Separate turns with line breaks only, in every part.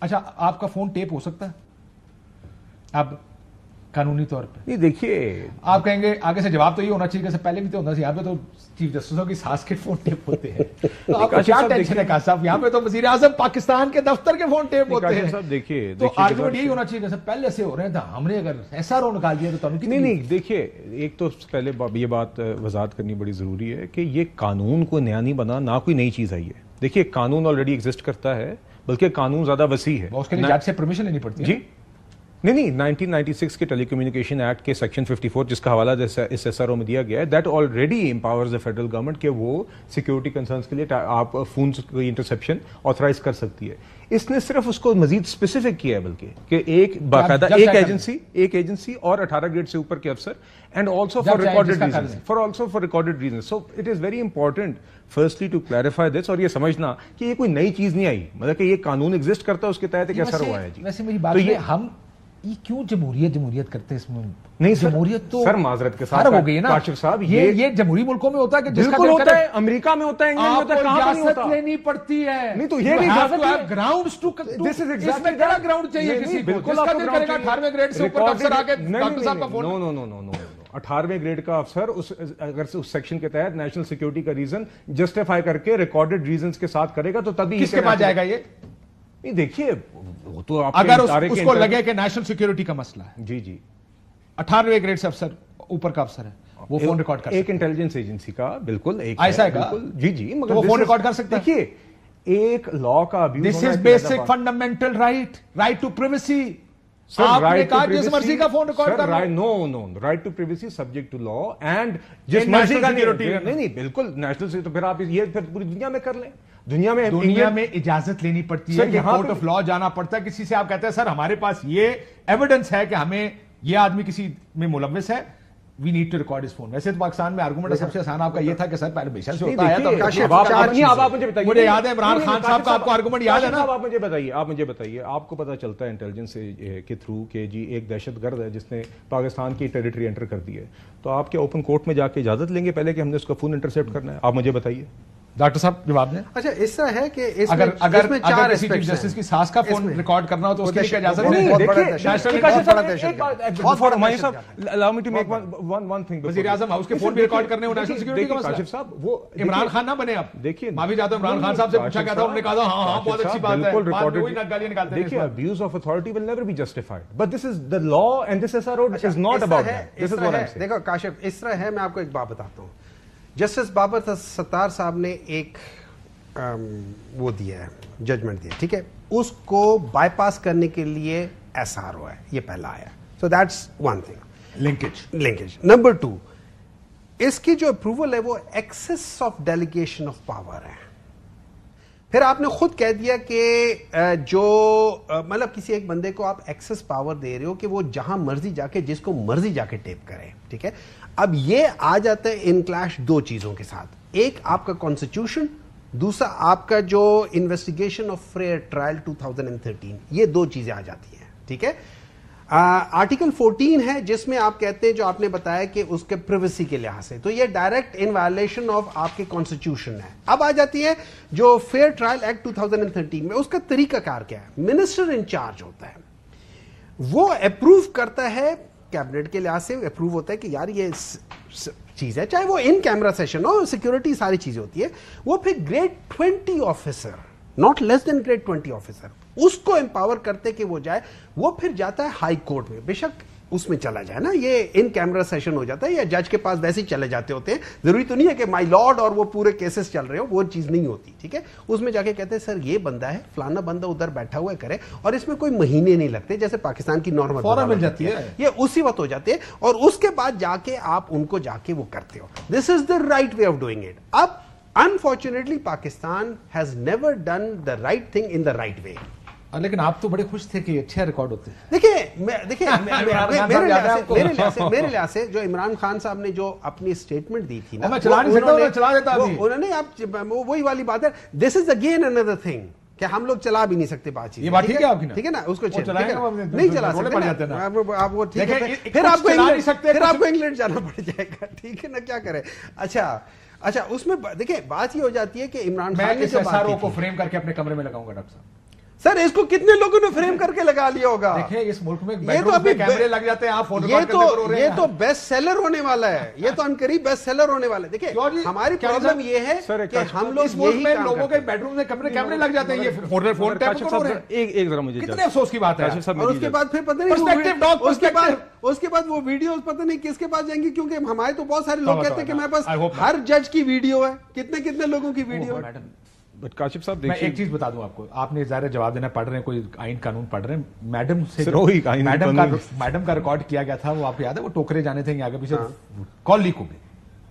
اچھا آپ کا فون ٹیپ ہو سکتا ہے اب قانونی طور پہ؟
نہیں دیکھیے
آپ کہیں گے آگے سے جواب تو یہ ہونا چاہیے کہ پہلے بھی تو ہونا چاہیے. یہاں پہ تو چیف جسٹسوں کی سانس کے فون ٹیپ ہوتے ہیں, تو آپ کو کیا ٹینشن ہے قاضی صاحب؟ یہاں پہ تو وزیر اعظم پاکستان کے دفتر کے فون ٹیپ ہوتے ہیں.
دیکھیے
تو آرگومنٹ یہی ہونا چاہیے کہ پہلے سے ہو رہے ہیں, ہم نے اگر ایسا رو نکال دیا تو
نہیں دیکھیے ایک تو پہلے یہ بات وضاحت کرنی بڑی ضروری ہے کہ یہ قانون کوئی نیا نہیں بنا, نہ کوئی نئی چیز آئی ہے. دیکھیے قانون آلریڈی ایگزسٹ کرتا ہے, بلکہ قانون زیادہ وسیع ہے.
اس کے لیے جج سے پرمیشن لینی پڑتی ہے.
جی نہیں 1996 کے ٹیلی کمیونیکیشن ایکٹ کے سیکشن 54 جس کا حوالہ اس ایس آر او میں دیا گیا ہے, that already empowers the federal government کہ وہ سیکورٹی کنسرنس کے لیے آپ فونز کی انٹرسیپشن آتھرائز کر سکتی ہے. اس نے صرف اس کو مزید اسپیسیفک کیا ہے بلکہ کہ ایک باقاعدہ ایک ایجنسی اور 18 گریڈ سے اوپر کے افسر and also for recorded reasons. So it is very important firstly to clarify this, اور یہ سمجھنا کہ یہ کوئی نئی چیز نہیں آئی, مطلب کہ یہ قانون ایگزسٹ کرتا ہے اس کے تحت ایک اثر ہوا ہے. جی
ویسے میری بات ہے, ہم یہ کیوں جمہوریت کرتے ہیں اس میں؟
نہیں
جمہوریت تو
سر معذرت کے ساتھ
ہو گئی ہے نا
کاشف صاحب,
یہ جمہوری ملکوں میں ہوتا ہے کہ جس کا
ہوتا ہے, امریکہ میں ہوتا ہے, انگلینڈ میں ہوتا ہے, کہاں نہیں ہوتا,
لینی پڑتی ہے.
نہیں تو یہ نہیں
grounds to this is exactly بڑا گراؤنڈ چاہیے کسی کو جس کا دل کرے گا 18ویں گریڈ سے اوپر کا افسر آ کے ڈاکٹر صاحب کا فون.
نو 18ویں گریڈ کا افسر اگر اس سیکشن کے تحت نیشنل سیکورٹی کا ریزن جسٹیفائی کر کے ریکارڈڈ ریزنز کے ساتھ کرے گا تو تبھی
کس کے پاس جائے گا یہ؟
نہیں دیکھیے وہ تو
اگر اس کو لگے کہ نیشنل سیکورٹی کا مسئلہ ہے,
جی
18ویں گریڈ سے افسر اوپر کا افسر ہے, وہ فون ریکارڈ کر
ایک انٹیلیجنس ایجنسی کا بالکل
ایسا ہے
جی
مگر وہ فون ریکارڈ کر سکتا ہے.
دیکھیے ایک لا کا abuse,
this is basic fundamental right to privacy. آپ نے کہا جس مرضی کا فون ریکارڈ کر رہا ہے.
No right to privacy subject to law and جس مرضی کا نہیں بالکل نیشنل سے, تو پھر آپ یہ پھر پوری دنیا میں کر لیں. دنیا میں
اجازت لینی پڑتی ہے, کورٹ آف لا جانا پڑتا ہے کسی سے. آپ کہتے ہیں سر ہمارے پاس یہ ایویڈنس ہے کہ ہمیں یہ آدمی کسی میں ملوث ہے, we need to record his phone. ویسے تو پاکستان میں آرگومنٹ سب سے آسان آپ کا یہ تھا کہ سر پہلے بیشر سے ہوتا ہے تو مجھے یاد ہے عمران خان صاحب کا آپ کو آرگومنٹ یاد ہے نا.
آپ مجھے بتائیے آپ کو پتا چلتا ہے انٹیلیجنس کے تھرو کہ جی ایک دہشت گرد ہے جس نے پاکستان کی ٹیریٹری انٹر کر دی ہے, تو آپ کیا اوپن کورٹ میں جا کے اجازت لیں گے پہلے کہ ہم نے اس کا فون انٹرسیپٹ کرنا ہے؟ آپ مجھے بتائیے.
ڈاکٹر صاحب جواب دیں.
اچھا اس طرح ہے کہ
اگر کسی چیف جسٹس کی سانس کا فون ریکارڈ کرنا ہو تو اس کے لیے اجازت وزیر اعظم ہاؤس کے فون بھی ریکارڈ کرنے ہو نیشنل سیکورٹی کا مسئلہ. وہ عمران خان نہ بنے. آپ دیکھیے میں بھی جاتا ہوں عمران خان صاحب سے پوچھا گیا تھا, انہوں نے کہا ہاں بہت اچھی بات ہے, وہی گالیاں نکالتے ہیں.
دیکھیے abuse of authority will never be justified, but this is the law and this SRO is not about that. This is what I am seeing.
دیکھو کاشف اس طرح ہے, میں آپ کو ایک بات بتاتا ہوں. جسٹس بابر ستار صاحب نے ایک وہ دیا ہے, ججمنٹ دیا, ٹھیک ہے, اس کو بائی پاس کرنے کے لیے SRO ہے, یہ پہلا آیا. So that's one thing, linkage. Number 2, اس کی جو اپروول ہے وہ access of delegation of power ہے. پھر آپ نے خود کہہ دیا کہ جو مطلب کسی ایک بندے کو آپ ایکسس پاور دے رہے ہو کہ وہ جہاں مرضی جا کے جس کو مرضی جا کے ٹیپ کرے, ٹھیک ہے. اب یہ آ جاتا ہے ان کلیش دو چیزوں کے ساتھ, ایک آپ کا کانسٹیٹیوشن, دوسرا آپ کا جو انویسٹیگیشن آف فیئر ٹرائل 2013, یہ دو چیزیں آ جاتی ہیں, ٹھیک ہے. آرٹیکل 14 ہے جس میں آپ کہتے ہیں جو آپ نے بتایا کہ اس کے پریویسی کے لحاظ سے, تو یہ ڈائریکٹ ان وائلیشن آف آپ کے کانسٹیٹیوشن ہے. اب آ جاتی ہے جو فیئر ٹرائل ایکٹ 2013 میں, اس کا طریقہ کار کیا ہے. منسٹر ان چارج ہوتا ہے, وہ اپروو کرتا ہے, کیبنٹ کے لحاظ سے اپروو ہوتا ہے کہ یار یہ چیز ہے, چاہے وہ ان کیمرا سیشن ہو, سیکورٹی ساری چیزیں ہوتی ہے. وہ پھر grade 20 officer, not less than grade 20 officer, اس کو امپاور کرتے کہ وہ جائے, وہ پھر جاتا ہے ہائی کورٹ میں. بے شک اس میں چلا جائے نا, یہ ان کیمرا سیشن ہو جاتا ہے, یا جج کے پاس ویسے ہی چلے جاتے ہوتے ہیں. ضروری تو نہیں ہے کہ مائی لارڈ اور وہ پورے کیسز چل رہے ہو, وہ چیز نہیں ہوتی, ٹھیک ہے. اس میں جا کے کہتے ہیں سر یہ بندہ ہے, فلانا بندہ ادھر بیٹھا ہوا ہے, کرے, اور اس میں کوئی مہینے نہیں لگتے جیسے پاکستان کی نارمل
فوراً مل جاتی ہے,
یہ اسی وقت ہو جاتے ہیں, اور اس کے بعد جا کے آپ ان کو جا کے وہ کرتے ہو. This is the right way of doing it. اب unfortunately Pakistan has never done the right thing in the right way.
لیکن آپ تو بڑے خوش تھے کہ اچھے ریکارڈ ہوتے ہیں.
دیکھیں میرے لحاظ سے جو عمران خان صاحب نے جو اپنی سٹیٹمنٹ دی تھی نا, انہوں نے, آپ وہی والی بات ہے, دس از اگین اندر تھنگ کہ ہم لوگ چلا بھی نہیں سکتے بات چیت.
یہ بات ٹھیک ہے آپ کی,
ٹھیک ہے نا, اس کو
نہیں
چلا سکتے آپ, وہ ٹھیک ہے, پھر آپ کو انگلینڈ جانا پڑ جائے گا, ٹھیک ہے نا, کیا کرے. اچھا اس میں دیکھیں بات یہ ہو جاتی ہے کہ عمران خان نے
SRO کو فریم کر کے اپنے کمرے میں لگاؤں گا ڈاکٹر صاحب.
سر اس کو کتنے لوگوں نے فریم کر کے لگا لیا ہوگا؟
دیکھیں اس ملک میں
یہ تو ابھی
کیمرے لگ جاتے ہیں، آپ فوٹو
یہ تو بیسٹ سیلر ہونے والا ہے، یہ تو ان قریب بیسٹ سیلر ہونے والا ہے. دیکھیں ہماری پرابلم یہ ہے کہ ہم لوگ یہی
لوگوں کے بیڈ روم میں کیمرے لگ جاتے ہیں، یہ فون ٹیپ کر رہے ہیں.
ایک ذرا مجھے
کتنے افسوس کی بات ہے.
اور اس کے بعد پھر پتہ نہیں اس کے بعد وہ ویڈیوز پتہ نہیں کس کے پاس جائیں گی، کیونکہ ہمارے تو بہت سارے لوگ کہتے ہیں کہ میرے پاس ہر جج کی ویڈیو ہے، کتنے لوگوں کی ویڈیو ہے.
بٹ کاشف صاحب
میں ایک چیز بتا دوں آپ کو، آپ نے ظاہر جواب دینا، پڑھ رہے ہیں کوئی آئین قانون پڑھ رہے ہیں. میڈم سے میڈم کا ریکارڈ کیا گیا تھا، وہ آپ کو یاد ہے، وہ ٹوکرے جانے تھے آگے پیچھے، کال لیک ہو گئی.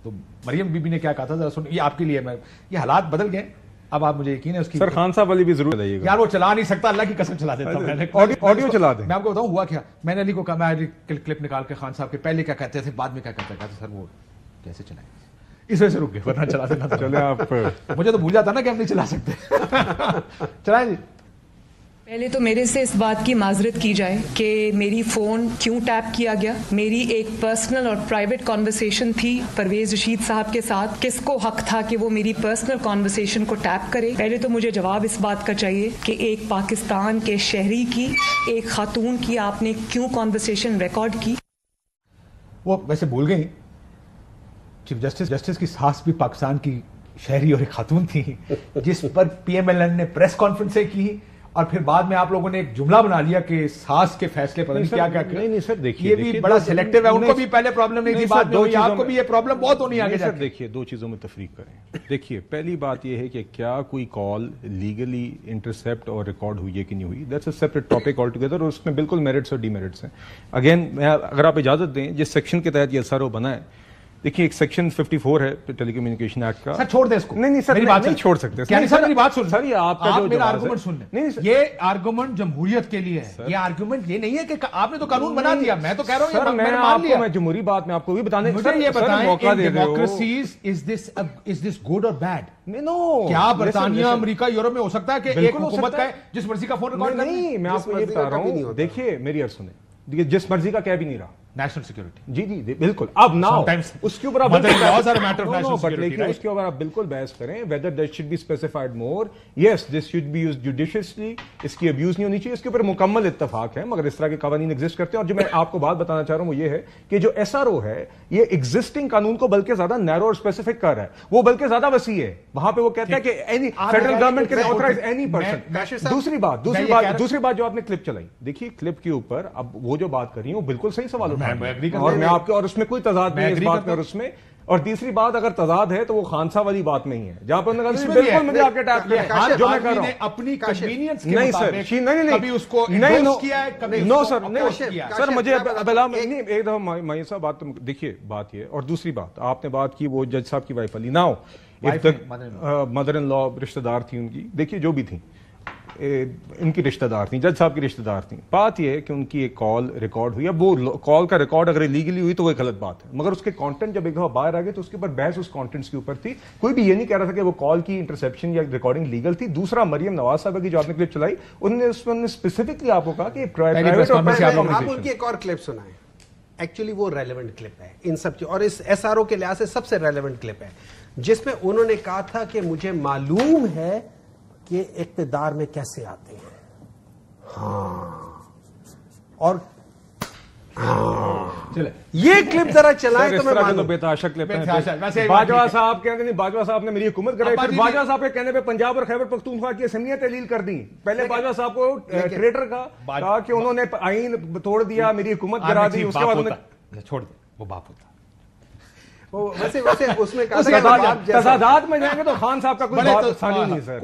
تو مریم بی بی نے کیا کہا تھا ذرا سن، یہ آپ کے لیے یہ حالات بدل گئے اب، آپ مجھے یقین ہے اس کی.
سر خان صاحب والی بھی ضرور بتائیے گا.
یار وہ چلا نہیں سکتا، اللہ کی قسم چلا دیتا ہوں.
آڈیو چلا دیں.
میں آپ کو بتاؤں ہوا کیا. میں نے علی کو کہا، میں کلپ نکال کے خان صاحب کے پہلے کیا کہتے تھے بعد میں کیا کہتے تھے، سر وہ کیسے چلائیں، اس وجہ سے رک گئے ورنہ چلا دینا تھا.
چلے آپ
مجھے تو بھول جاتا نا کہ ہم نہیں چلا سکتے. چلائیں جی.
پہلے تو میرے سے اس بات کی معذرت کی جائے کہ میری فون کیوں ٹیپ کیا گیا. میری ایک پرسنل اور پرائیویٹ کانورسیشن تھی پرویز رشید صاحب کے ساتھ. کس کو حق تھا کہ وہ میری پرسنل کانورسیشن کو ٹیپ کرے؟ پہلے تو مجھے جواب اس بات کا چاہیے کہ ایک پاکستان کے شہری کی، ایک خاتون کی آپ نے کیوں کانورسیشن ریکارڈ کی؟
وہ ویسے بھول گئی، چیف جسٹس کی ساس بھی پاکستان کی شہری اور ایک خاتون تھی، جس پر پی ایم ایل این نے پریس کانفرنسیں کی، اور پھر بعد میں آپ لوگوں نے ایک جملہ بنا لیا کہ ساس کے فیصلے پر کیا کیا.
نہیں سر دیکھیے،
یہ بھی بڑا سلیکٹیو ہے. ان کو بھی پہلے پرابلم نہیں تھی، بعد میں ہوئی. آپ کو بھی یہ پرابلم بہت ہونی آگے جا کے.
دیکھیے دو چیزوں میں تفریق کریں. دیکھیے پہلی بات یہ ہے کہ کیا کوئی کال لیگلی انٹرسپٹ اور ریکارڈ ہوئی ہے کہ نہیں ہوئی، that's a separate topic all together, اور اس میں بالکل میرٹس اور ڈی میرٹس ہیں. اگین میں اگر آپ اجازت دیں، جس سیکشن کے تحت یہ SRO بنا ہے، دیکھیے ایک سیکشن 54 ہے ٹیلی کمیونیکیشن ایکٹ کا.
سر چھوڑ دیں اس کو.
نہیں سر،
میری بات
نہیں چھوڑ سکتے.
سر میری بات سن.
سر یہ آپ کا جو
میرا آرگومنٹ سن لیں. یہ آرگومنٹ جمہوریت کے لیے ہے. یہ آرگومنٹ یہ نہیں ہے کہ آپ نے تو قانون بنا دیا. میں تو کہہ رہا ہوں
میں آپ کو، میں جمہوری بات میں آپ کو بھی بتانے،
مجھے یہ بتائیں ڈیموکریسیز از دس گڈ اور بیڈ؟
نو.
کیا برطانیہ، امریکہ، یورپ میں ہو سکتا ہے کہ ایک حکومت کا جس مرضی کا فون ریکارڈ کرے؟
نہیں، میں آپ کو یہ بتا رہا ہوں. دیکھیے میری عرض سنیں، جس مرضی کا کہہ بھی نہیں رہا.
National security.
جی بالکل. اب ناؤ اس کے اوپر آپ اس کے اوپر آپ بالکل بحث کریں whether that should be specified more. yes this should be used judiciously. اس کی ابیوز نہیں ہونی چاہیے، اس کے اوپر مکمل اتفاق ہے، مگر اس طرح کے قوانین ایگزسٹ کرتے ہیں. اور جو میں آپ کو بات بتانا چاہ رہا ہوں وہ یہ ہے کہ جو SRO ہے یہ ایگزسٹنگ قانون کو بلکہ زیادہ نیرو اور اسپیسیفک کر رہا ہے، وہ بلکہ زیادہ وسیع ہے. وہاں پہ وہ کہتا ہے کہ federal government can authorize any person. دوسری بات جو آپ نے کلپ چلائی، دیکھیے کلپ کے اوپر اب وہ جو بات کر رہی ہیں وہ بالکل صحیح سوال اٹھا رہی ہے، اور میں آپ کے، اور اس میں کوئی تضاد نہیں ہے اس بات میں اور اس میں. اور تیسری بات اگر تضاد ہے تو وہ خان صاحب والی بات نہیں ہے جہاں پر بالکل مجھے آپ کے ٹیپ کریں جو میں کر رہا ہوں
اپنی کنوینئنس کے
نہیں سر،
مطابق کبھی اس کو انڈورس کیا ہے، کبھی
نو سر، سر مجھے نہیں ایک دفعہ مائیں صاحب بات دیکھیے، بات یہ. اور دوسری بات آپ نے بات کی وہ جج صاحب کی وائف علی، ناؤ مدر ان لا رشتہ دار تھی ان کی، دیکھیے جو بھی تھیں ان کی رشتہ دار تھیں، جج صاحب کی رشتہ دار تھیں. بات یہ ہے کہ ان کی ایک کال ریکارڈ ہوئی. اب وہ کال کا ریکارڈ اگر لیگلی ہوئی تو وہ غلط بات ہے، مگر اس کے کانٹینٹ جب ایک دفعہ باہر آ گئے تو اس کے اوپر بحث اس کانٹینٹس کے اوپر تھی. کوئی بھی یہ نہیں کہہ رہا تھا کہ وہ کال کی انٹرسیپشن یا ریکارڈنگ لیگل تھی. دوسرا مریم نواز صاحب کی جو آپ نے کلپ چلائی، انہوں نے اس میں اسپیسیفکلی آپ کو کہا کہ
آپ ان کی ایک اور کلپ سنائیں. ایکچولی وہ ریلیونٹ کلپ ہے ان سب کی، اور اس SRO کے لحاظ سے سب سے ریلیونٹ کلپ ہے، جس میں انہوں نے کہا تھا کہ مجھے معلوم ہے کہ اقتدار میں کیسے آتے ہیں. اور یہ کلپ ذرا چلائیں تو میں
بےتحاشا کلپ ہے. باجوہ صاحب کہتے ہیں باجوہ صاحب نے میری حکومت کرائی، پھر باجوہ صاحب کے کہنے پہ پنجاب اور خیبر پختونخوا کی اسمبلیاں تحلیل کر دیں. پہلے باجوہ صاحب کو ٹریٹر کہا کہ انہوں نے آئین توڑ دیا، میری حکومت گرا دی. اس کے بعد انہوں نے
چھوڑ دیں، وہ باپ ہوتا.
ویسے اس میں
تضادات میں جائیں گے تو خان صاحب کا کوئی بات ثانی نہیں سر.